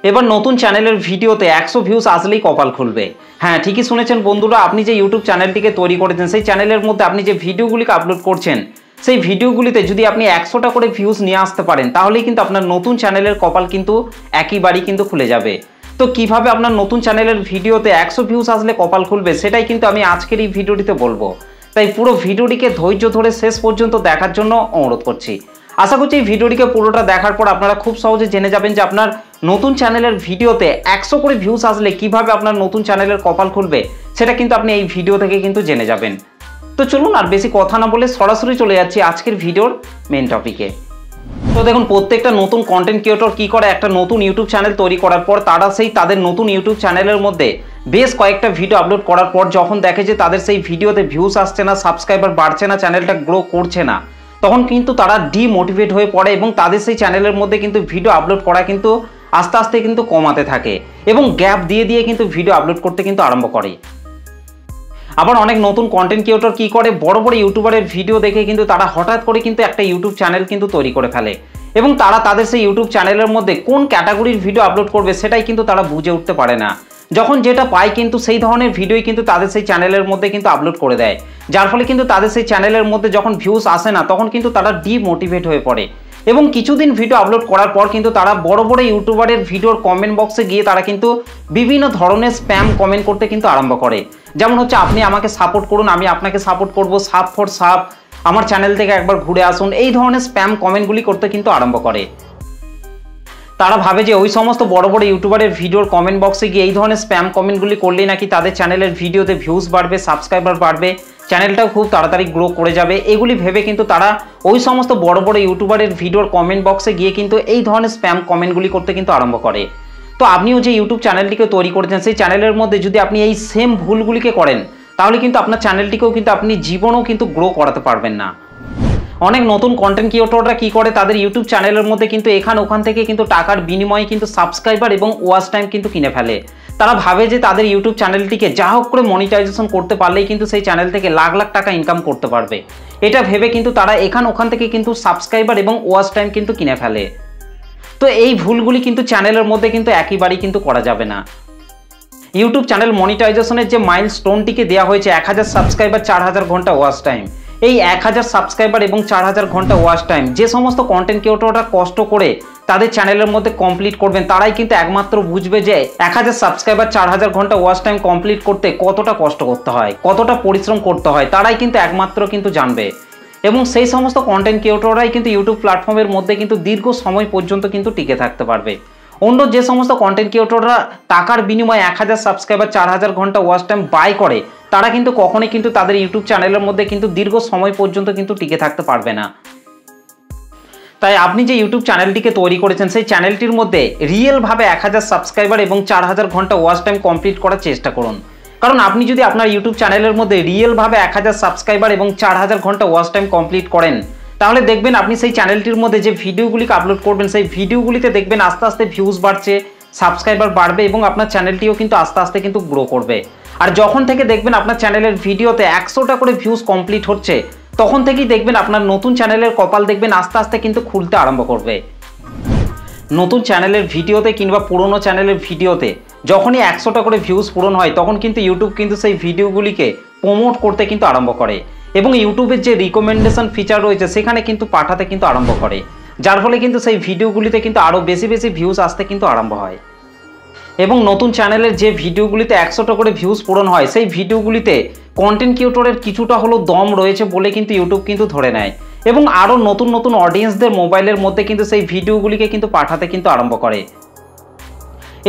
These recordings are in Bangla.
এবার নতুন চ্যানেলের ভিডিওতে 100 ভিউজ আসলেই কপাল খুলবে। হ্যাঁ, ঠিকই শুনেছেন বন্ধুরা, আপনি যে ইউটিউব চ্যানেলটিকে তৈরি করেছেন সেই চ্যানেলের মধ্যে আপনি যে ভিডিওগুলিকে আপলোড করছেন সেই ভিডিওগুলিতে যদি আপনি 100টা করে ভিউজ নিয়ে আসতে পারেন তাহলেই কিন্তু আপনার নতুন চ্যানেলের কপাল কিন্তু একইবারই কিন্তু খুলে যাবে। তো কিভাবে আপনার নতুন চ্যানেলের ভিডিওতে 100 ভিউজ আসলে কপাল খুলবে সেটাই কিন্তু আমি আজকের এই ভিডিওটিতে বলবো। তাই পুরো ভিডিওটিকে ধৈর্য ধরে শেষ পর্যন্ত দেখার জন্য অনুরোধ করছি। আশা করছি এই ভিডিওটিকে পুরোটা দেখার পর আপনারা খুব সহজে জেনে যাবেন যে আপনার নতুন চ্যানেলের ভিডিওতে 100 করে ভিউজ আসলে কিভাবে আপনার নতুন চ্যানেলের কপাল খুলবে সেটা কিন্তু আপনি এই ভিডিও থেকে কিন্তু জেনে যাবেন। তো চলুন আর বেশি কথা না বলে সরাসরি চলে যাচ্ছি আজকের ভিডিওর মেন টপিকে। তো দেখুন, প্রত্যেকটা নতুন কন্টেন্ট ক্রিয়েটর কি করে, একটা নতুন ইউটিউব চ্যানেল তৈরি করার পর তারা সেই তাদের নতুন ইউটিউব চ্যানেলের মধ্যে বেশ কয়েকটা ভিডিও আপলোড করার পর যখন দেখে যে তাদের সেই ভিডিওতে ভিউজ আসছে না, সাবস্ক্রাইবার বাড়ছে না, চ্যানেলটা গ্রো করছে না, তখন কিন্তু তারা ডিমোটিভেট হয়ে পড়ে এবং তাদের সেই চ্যানেলের মধ্যে কিন্তু ভিডিও আপলোড করা কিন্তু আস্তে আস্তে কিন্তু কমাতে থাকে এবং গ্যাপ দিয়ে দিয়ে কিন্তু ভিডিও আপলোড করতে কিন্তু আরম্ভ করে। আবার অনেক নতুন কন্টেন্ট ক্রিয়েটর কি করে, বড় বড় ইউটিউবারের ভিডিও দেখে কিন্তু তারা হঠাৎ করে কিন্তু একটা ইউটিউব চ্যানেল কিন্তু তৈরি করে ফেলে এবং তারা তাদের সেই ইউটিউব চ্যানেলের মধ্যে কোন ক্যাটাগরির ভিডিও আপলোড করবে সেটাই কিন্তু তারা বুঝে উঠতে পারে না। যখন যেটা পায় কিন্তু সেই ধরনের ভিডিওই কিন্তু তাদের সেই চ্যানেলের মধ্যে কিন্তু আপলোড করে দেয়, যার ফলে কিন্তু তাদের সেই চ্যানেলের মধ্যে যখন ভিউজ আসে না তখন কিন্তু তারা ডিমোটিভেট হয়ে পড়ে এবং কিছুদিন ভিডিও আপলোড করার পর কিন্তু তারা বড় বড় ইউটিউবারের ভিডিওর কমেন্ট বক্সে গিয়ে তারা কিন্তু বিভিন্ন ধরনের স্প্যাম কমেন্ট করতে কিন্তু আরম্ভ করে। যেমন হচ্ছে, আপনি আমাকে সাপোর্ট করুন, আমি আপনাকে সাপোর্ট করব, সাপ ফর সাপ, আমার চ্যানেল থেকে একবার ঘুরে আসুন, এই ধরনের স্প্যাম কমেন্টগুলি করতে কিন্তু আরম্ভ করে। তারা ভাবে যে ওই সমস্ত বড় বড় ইউটিউবারের ভিডিওর কমেন্ট বক্সে গিয়ে এই ধরনের স্প্যাম কমেন্টগুলি করলেই নাকি তাদের চ্যানেলের ভিডিওতে ভিউজ বাড়বে, সাবস্ক্রাইবার বাড়বে, চ্যানেলটাও খুব তাড়াতাড়ি গ্রো করে যাবে। এগুলি ভেবে কিন্তু তারা ওই সমস্ত বড় বড় ইউটিউবারের ভিডিওর কমেন্ট বক্সে গিয়ে কিন্তু এই ধরনের স্প্যাম কমেন্টগুলি করতে কিন্তু আরম্ভ করে। তো আপনিও যে ইউটিউব চ্যানেলটিকে তৈরি করেছেন সেই চ্যানেলের মধ্যে যদি আপনি এই সেম ভুলগুলিকে করেন তাহলে কিন্তু আপনার চ্যানেলটিকেও কিন্তু আপনি জীবনেও কিন্তু গ্রো করাতে পারবেন না। অনেক নতুন কন্টেন্ট ক্রিয়েটররা কি করে, তাদের ইউটিউব চ্যানেলের মধ্যে কিন্তু ওখান থেকে কিন্তু টাকার বিনিময়ে কিন্তু সাবস্ক্রাইবার এবং ওয়াচ টাইম কিন্তু কিনে ফেলে। তারা ভাবে যে তাদের ইউটিউব চ্যানেলটিকে যা হোক করে মনিটাইজেশন করতে পারলেই কিন্তু সেই চ্যানেল থেকে লাখ লাখ টাকা ইনকাম করতে পারবে। এটা ভেবে কিন্তু তারা ওখান থেকে কিন্তু সাবস্ক্রাইবার এবং ওয়াচ টাইম কিন্তু কিনে ফেলে। তো এই ভুলগুলি কিন্তু চ্যানেলের মধ্যে কিন্তু একইবারই কিন্তু করা যাবে না। ইউটিউব চ্যানেল মনিটাইজেশনের যে মাইলস্টোনটিকে দেওয়া হয়েছে 1000 সাবস্ক্রাইবার 4000 ঘন্টা ওয়াচ টাইম, এই 1000 সাবস্ক্রাইবার এবং 4000 ঘন্টা ওয়াচ টাইম যে সমস্ত কন্টেন্ট ক্রিয়েটররা কষ্ট করে তাদের চ্যানেলের মধ্যে কমপ্লিট করবেন তারাই কিন্তু একমাত্র বুঝবে যে 1000 সাবস্ক্রাইবার 4000 ঘন্টা ওয়াচ টাইম কমপ্লিট করতে কতটা কষ্ট করতে হয়, কতটা পরিশ্রম করতে হয়, তারাই কিন্তু একমাত্র কিন্তু জানবে। এবং সেই সমস্ত কন্টেন্ট ক্রিয়েটররাই কিন্তু ইউটিউব প্ল্যাটফর্মের মধ্যে কিন্তু দীর্ঘ সময় পর্যন্ত কিন্তু টিকে থাকতে পারবে। অন্য যে সমস্ত কন্টেন্ট ক্রিয়েটররা টাকার বিনিময়ে 1000 সাবস্ক্রাইবার 4000 ঘন্টা ওয়াচ টাইম বাই করে তারা কিন্তু কখনোই কিন্তু তাদের ইউটিউব চ্যানেলের মধ্যে কিন্তু দীর্ঘ সময় পর্যন্ত কিন্তু টিকে থাকতে পারবে না। তাই আপনি যে ইউটিউব চ্যানেলটিকে তৈরি করেছেন সেই চ্যানেলটির মধ্যে রিয়েলভাবে 1000 সাবস্ক্রাইবার এবং 4000 ঘন্টা ওয়াচ টাইম কমপ্লিট করার চেষ্টা করুন। কারণ আপনি যদি আপনার ইউটিউব চ্যানেলের মধ্যে রিয়েলভাবে 1000 সাবস্ক্রাইবার এবং 4000 ঘন্টা ওয়াচ টাইম কমপ্লিট করেন তাহলে দেখবেন আপনি সেই চ্যানেলটির মধ্যে যে ভিডিওগুলিকে আপলোড করবেন সেই ভিডিওগুলিতে দেখবেন আস্তে আস্তে ভিউজ বাড়ছে, সাবস্ক্রাইবার বাড়বে এবং আপনার চ্যানেলটিও কিন্তু আস্তে আস্তে কিন্তু গ্রো করবে। আর যখন থেকে দেখবেন আপনার চ্যানেলের ভিডিওতে 100টা করে ভিউজ কমপ্লিট হচ্ছে তখন থেকেই দেখবেন আপনার নতুন চ্যানেলের কপাল দেখবেন আস্তে আস্তে কিন্তু খুলতে আরম্ভ করবে। নতুন চ্যানেলের ভিডিওতে কিংবা পুরনো চ্যানেলের ভিডিওতে যখনই 100টা করে ভিউজ পূরণ হয় তখন কিন্তু ইউটিউব কিন্তু সেই ভিডিওগুলিকে প্রমোট করতে কিন্তু আরম্ভ করে এবং ইউটিউবের যে রিকমেন্ডেশন ফিচার রয়েছে সেখানে কিন্তু পাঠাতে কিন্তু আরম্ভ করে, যার ফলে কিন্তু সেই ভিডিওগুলিতে কিন্তু আরও বেশি বেশি ভিউজ আসতে কিন্তু আরম্ভ হয়। এবং নতুন চ্যানেলের যে ভিডিওগুলিতে 100টা করে ভিউজ পূরণ হয় সেই ভিডিওগুলিতে কন্টেন্ট ক্রিয়েটরের কিছুটা হলো দম রয়েছে বলে কিন্তু ইউটিউব কিন্তু ধরে নেয় এবং আরও নতুন নতুন অডিয়েন্সদের মোবাইলের মধ্যে কিন্তু সেই ভিডিওগুলিকে কিন্তু পাঠাতে কিন্তু আরম্ভ করে।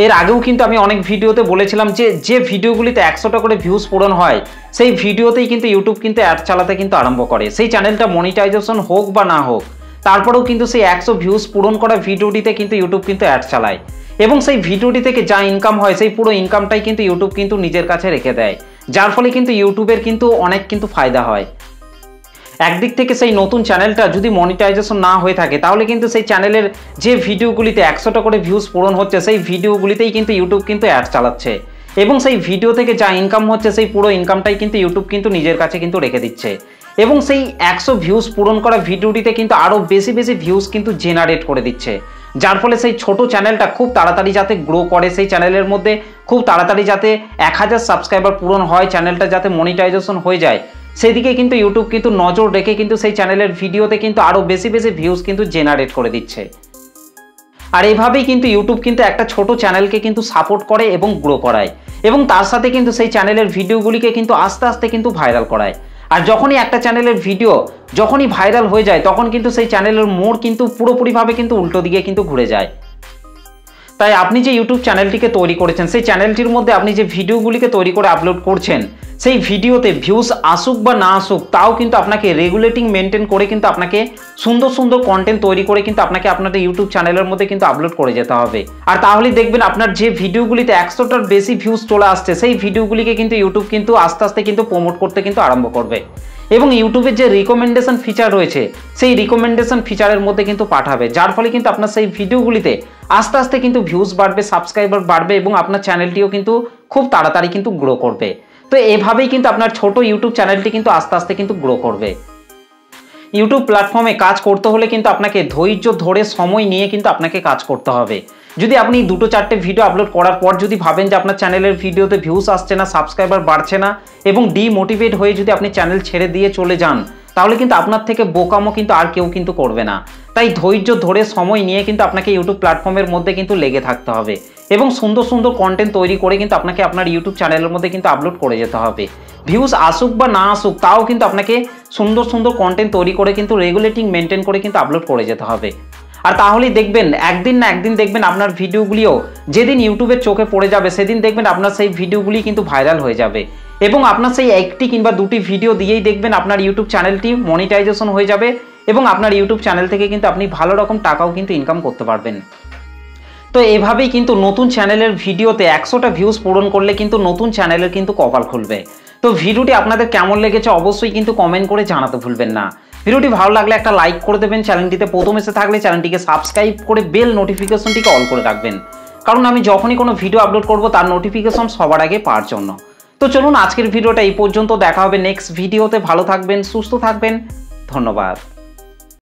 এর আগেও কিন্তু আমি অনেক ভিডিওতে বলেছিলাম যে ভিডিওগুলিতে 100টা করে ভিউজ পূরণ হয় সেই ভিডিওতেই কিন্তু ইউটিউব কিন্তু অ্যাড চালাতে কিন্তু আরম্ভ করে, সেই চ্যানেলটা মনিটাইজেশন হোক বা না হোক তারপরেও কিন্তু সেই 100 ভিউজ পূরণ করা ভিডিওটিতে কিন্তু ইউটিউব কিন্তু অ্যাড চালায় এবং সেই ভিডিওটি থেকে যা ইনকাম হয় সেই পুরো ইনকামটাই কিন্তু ইউটিউব কিন্তু নিজের কাছে রেখে দেয়, যার ফলে কিন্তু ইউটিউবের কিন্তু অনেক কিন্তু ফায়দা হয়। একদিক থেকে সেই নতুন চ্যানেলটা যদি মনিটাইজেশন না হয়ে থাকে তাহলে কিন্তু সেই চ্যানেলের যে ভিডিওগুলিতে 100টা করে ভিউজ পূরণ হচ্ছে সেই ভিডিওগুলিতেই কিন্তু ইউটিউব কিন্তু অ্যাড চালাচ্ছে এবং সেই ভিডিও থেকে যা ইনকাম হচ্ছে সেই পুরো ইনকামটাই কিন্তু ইউটিউব কিন্তু নিজের কাছে কিন্তু রেখে দিচ্ছে এবং সেই 100 ভিউজ পূরণ করা ভিডিওটিতে কিন্তু আরও বেশি বেশি ভিউজ কিন্তু জেনারেট করে দিচ্ছে, যার ফলে সেই ছোট চ্যানেলটা খুব তাড়াতাড়ি যাতে গ্রো করে, সেই চ্যানেলের মধ্যে খুব তাড়াতাড়ি যাতে 1000 সাবস্ক্রাইবার পূরণ হয়, চ্যানেলটা যাতে মনিটাইজেশন হয়ে যায়, সেদিকে কিন্তু ইউটিউব কিন্তু নজর রেখে কিন্তু সেই চ্যানেলের ভিডিওতে কিন্তু আরও বেশি বেশি ভিউজ কিন্তু জেনারেট করে দিচ্ছে। আর এইভাবেই কিন্তু ইউটিউব কিন্তু একটা ছোট চ্যানেলকে কিন্তু সাপোর্ট করে এবং গ্রো করায়, এবং তার সাথে কিন্তু সেই চ্যানেলের ভিডিওগুলিকে কিন্তু আস্তে আস্তে কিন্তু ভাইরাল করায়। আর যখনই একটা চ্যানেলের ভিডিও যখনই ভাইরাল হয়ে যায়, তখন কিন্তু সেই চ্যানেলের মোড় কিন্তু পুরোপুরিভাবে কিন্তু উল্টো দিকে কিন্তু ঘুরে যায়। তাই আপনি যে ইউটিউব চ্যানেলটিকে তৈরি করেছেন, সেই চ্যানেলটির মধ্যে আপনি যে ভিডিওগুলিকে তৈরি করে আপলোড করছেন, সেই ভিডিওতে ভিউজ আসুক বা না আসুক, তাও কিন্তু আপনাকে রেগুলেটিং মেনটেন করে কিন্তু আপনাকে সুন্দর সুন্দর কন্টেন্ট তৈরি করে কিন্তু আপনাকে আপনাদের ইউটিউব চ্যানেলের মধ্যে কিন্তু আপলোড করে যেতে হবে। আর তাহলেই দেখবেন আপনার যে ভিডিওগুলিতে 100টার বেশি ভিউজ চলে আসছে, সেই ভিডিওগুলিকে কিন্তু ইউটিউব কিন্তু আস্তে আস্তে কিন্তু প্রমোট করতে কিন্তু আরম্ভ করবে, এবং ইউটিউবের যে রিকমেন্ডেশন ফিচার রয়েছে, সেই রিকমেন্ডেশন ফিচারের মধ্যে কিন্তু পাঠাবে, যার ফলে কিন্তু আপনার সেই ভিডিওগুলিতে আস্তে আস্তে কিন্তু ভিউজ বাড়বে, সাবস্ক্রাইবার বাড়বে, এবং আপনার চ্যানেলটিও কিন্তু খুব তাড়াতাড়ি কিন্তু গ্রো করবে। তো এভাবেই কিন্তু আপনার ছোট ইউটিউব চ্যানেলটি কিন্তু আস্তে আস্তে কিন্তু গ্রো করবে। ইউটিউব প্ল্যাটফর্মে কাজ করতে হলে কিন্তু আপনাকে ধৈর্য ধরে সময় নিয়ে কিন্তু আপনাকে কাজ করতে হবে। যদি আপনি 2-4টে ভিডিও আপলোড করার পর যদি ভাবেন যে আপনার চ্যানেলের ভিডিওতে ভিউজ আসছে না, সাবস্ক্রাইবার বাড়ছে না, এবং ডিমোটিভেট হয়ে যদি আপনি চ্যানেল ছেড়ে দিয়ে চলে যান, তাহলে কিন্তু আপনার থেকে বোকামো কিন্তু আর কেউ কিন্তু করবে না। তাই ধৈর্য ধরে সময় নিয়ে কিন্তু আপনাকে ইউটিউব প্ল্যাটফর্মের মধ্যে কিন্তু লেগে থাকতে হবে, এবং সুন্দর সুন্দর কন্টেন্ট তৈরি করে কিন্তু আপনাকে আপনার ইউটিউব চ্যানেলের মধ্যে কিন্তু আপলোড করে যেতে হবে। ভিউজ আসুক বা না আসুক, তাও কিন্তু আপনাকে সুন্দর সুন্দর কন্টেন্ট তৈরি করে কিন্তু রেগুলেটিং মেনটেন করে কিন্তু আপলোড করে যেতে হবে। আর তাহলেই দেখবেন একদিন না একদিন দেখবেন আপনার ভিডিওগুলিও যেদিন ইউটিউবের চোখে পড়ে যাবে, সেদিন দেখবেন আপনার সেই ভিডিওগুলি কিন্তু ভাইরাল হয়ে যাবে, এবং আপনার সেই 1টি কিংবা 2টি ভিডিও দিয়েই দেখবেন আপনার ইউটিউব চ্যানেলটি মনিটাইজেশন হয়ে যাবে, এবং আপনার ইউটিউব চ্যানেল থেকে কিন্তু আপনি ভালো রকম টাকাও কিন্তু ইনকাম করতে পারবেন। তো এভাবেই কিন্তু নতুন চ্যানেলের ভিডিওতে 100টা ভিউজ পূরণ করলে কিন্তু নতুন চ্যানেলের কিন্তু কপাল খুলবে। তো ভিডিওটি আপনাদের কেমন লেগেছে অবশ্যই কিন্তু কমেন্ট করে জানাতে ভুলবেন না। ভিডিওটি ভালো লাগলে একটা লাইক করে দেবেন, চ্যানেলটিতে প্রথম এসে থাকলে চ্যানেলটিকে সাবস্ক্রাইব করে বেল নোটিফিকেশনটিকে অল করে রাখবেন, কারণ আমি যখনই কোনো ভিডিও আপলোড করব তার নোটিফিকেশন সবার আগে পাওয়ার জন্য। তো চলুন আজকের ভিডিওটা এই পর্যন্ত, দেখা হবে নেক্সট ভিডিওতে। ভালো থাকবেন, সুস্থ থাকবেন, ধন্যবাদ।